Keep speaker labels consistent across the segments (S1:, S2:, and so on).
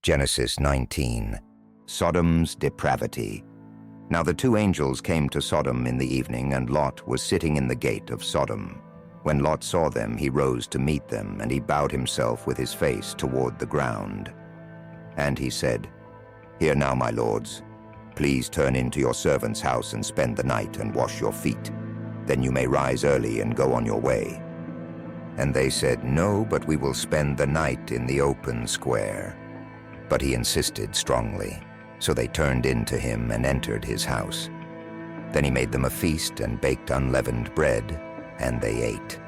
S1: Genesis 19. Sodom's depravity. Now the two angels came to Sodom in the evening, and Lot was sitting in the gate of Sodom. When Lot saw them, he rose to meet them, and he bowed himself with his face toward the ground. And he said, "Hear now, my lords, please turn into your servant's house and spend the night and wash your feet. Then you may rise early and go on your way." And they said, "No, but we will spend the night in the open square." But he insisted strongly, so they turned in to him and entered his house. Then he made them a feast and baked unleavened bread, and they ate.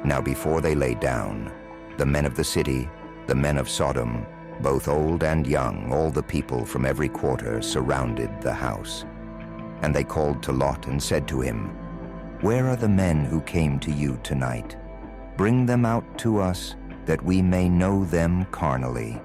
S1: Now before they lay down, the men of the city, the men of Sodom, both old and young, all the people from every quarter, surrounded the house. And they called to Lot and said to him, "Where are the men who came to you tonight? Bring them out to us, that we may know them carnally."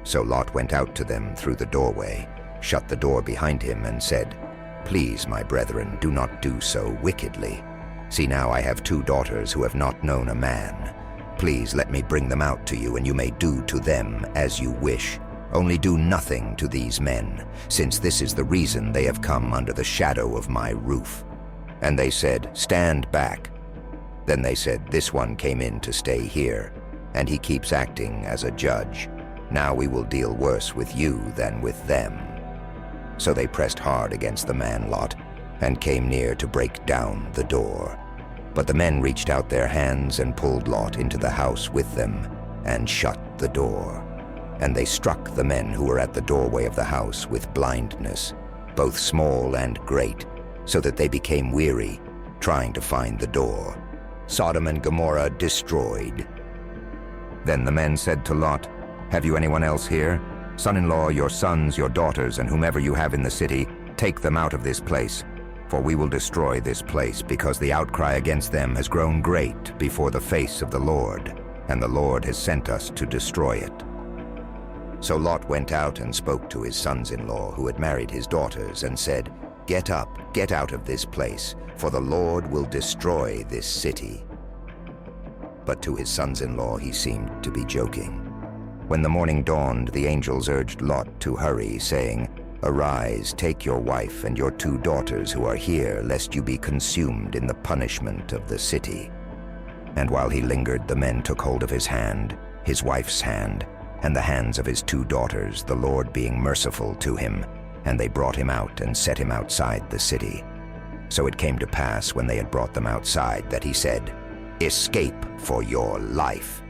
S1: So Lot went out to them through the doorway, shut the door behind him, and said, "Please, my brethren, do not do so wickedly. See now, I have 2 daughters who have not known a man. Please let me bring them out to you, and you may do to them as you wish. Only do nothing to these men, since this is the reason they have come under the shadow of my roof." And they said, "Stand back." Then they said, "This one came in to stay here, and he keeps acting as a judge. Now we will deal worse with you than with them." So they pressed hard against the man Lot, and came near to break down the door. But the men reached out their hands and pulled Lot into the house with them, and shut the door. And they struck the men who were at the doorway of the house with blindness, both small and great, so that they became weary, trying to find the door. Sodom and Gomorrah destroyed. Then the men said to Lot, "Have you anyone else here? Son-in-law, your sons, your daughters, and whomever you have in the city, take them out of this place. For we will destroy this place, because the outcry against them has grown great before the face of the Lord, and the Lord has sent us to destroy it." So Lot went out and spoke to his sons-in-law who had married his daughters, and said, "Get up, get out of this place, for the Lord will destroy this city." But to his sons-in-law he seemed to be joking. When the morning dawned, the angels urged Lot to hurry, saying, "Arise, take your wife and your 2 daughters who are here, lest you be consumed in the punishment of the city." And while he lingered, the men took hold of his hand, his wife's hand, and the hands of his 2 daughters, the Lord being merciful to him, and they brought him out and set him outside the city. So it came to pass, when they had brought them outside, that he said, "Escape for your life.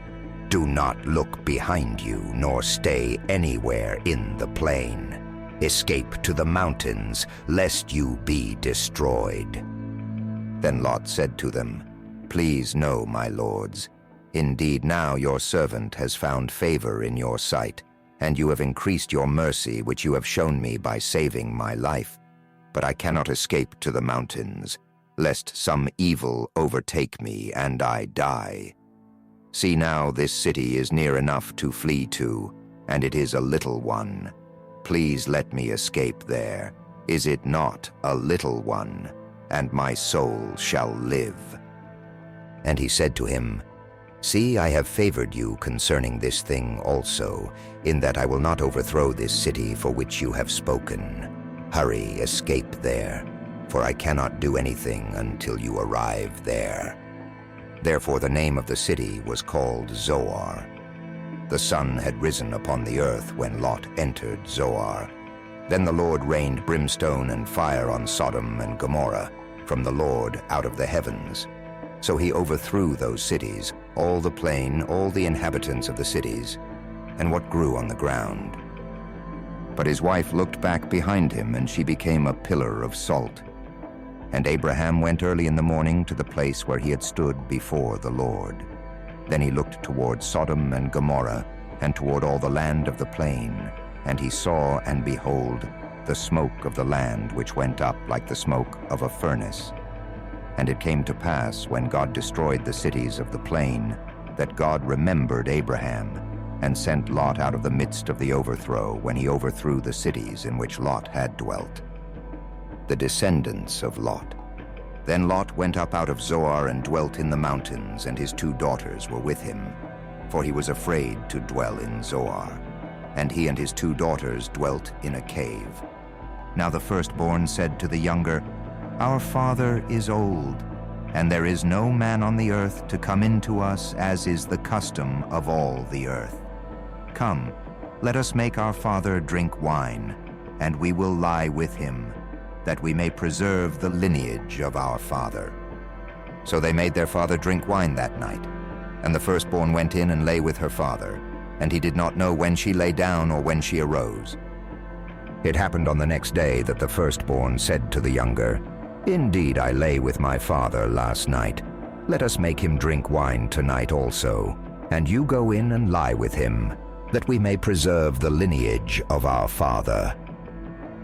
S1: Do not look behind you, nor stay anywhere in the plain. Escape to the mountains, lest you be destroyed." Then Lot said to them, "Please know, my lords, indeed now your servant has found favor in your sight, and you have increased your mercy which you have shown me by saving my life. But I cannot escape to the mountains, lest some evil overtake me and I die. See now, this city is near enough to flee to, and it is a little one. Please let me escape there. Is it not a little one? And my soul shall live." And he said to him, "See, I have favored you concerning this thing also, in that I will not overthrow this city for which you have spoken. Hurry, escape there, for I cannot do anything until you arrive there." Therefore the name of the city was called Zoar. The sun had risen upon the earth when Lot entered Zoar. Then the Lord rained brimstone and fire on Sodom and Gomorrah from the Lord out of the heavens. So he overthrew those cities, all the plain, all the inhabitants of the cities, and what grew on the ground. But his wife looked back behind him, and she became a pillar of salt. And Abraham went early in the morning to the place where he had stood before the Lord. Then he looked toward Sodom and Gomorrah, and toward all the land of the plain, and he saw, and behold, the smoke of the land which went up like the smoke of a furnace. And it came to pass, when God destroyed the cities of the plain, that God remembered Abraham, and sent Lot out of the midst of the overthrow, when he overthrew the cities in which Lot had dwelt. The descendants of Lot. Then Lot went up out of Zoar and dwelt in the mountains, and his 2 daughters were with him. for he was afraid to dwell in Zoar. And he and his 2 daughters dwelt in a cave. Now the firstborn said to the younger, "Our father is old, and there is no man on the earth to come in to us, as is the custom of all the earth. Come, let us make our father drink wine, and we will lie with him, that we may preserve the lineage of our father." So they made their father drink wine that night. And the firstborn went in and lay with her father, and he did not know when she lay down or when she arose. It happened on the next day that the firstborn said to the younger, "Indeed, I lay with my father last night. Let us make him drink wine tonight also, and you go in and lie with him, that we may preserve the lineage of our father."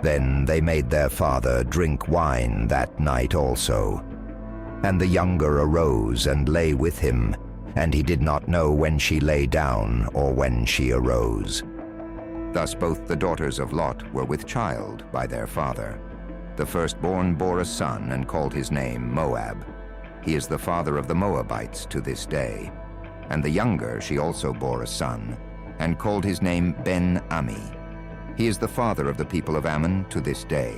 S1: Then they made their father drink wine that night also. And the younger arose and lay with him, and he did not know when she lay down or when she arose. Thus both the daughters of Lot were with child by their father. The firstborn bore a son and called his name Moab. He is the father of the Moabites to this day. And the younger she also bore a son, and called his name Ben-Ammi. He is the father of the people of Ammon to this day.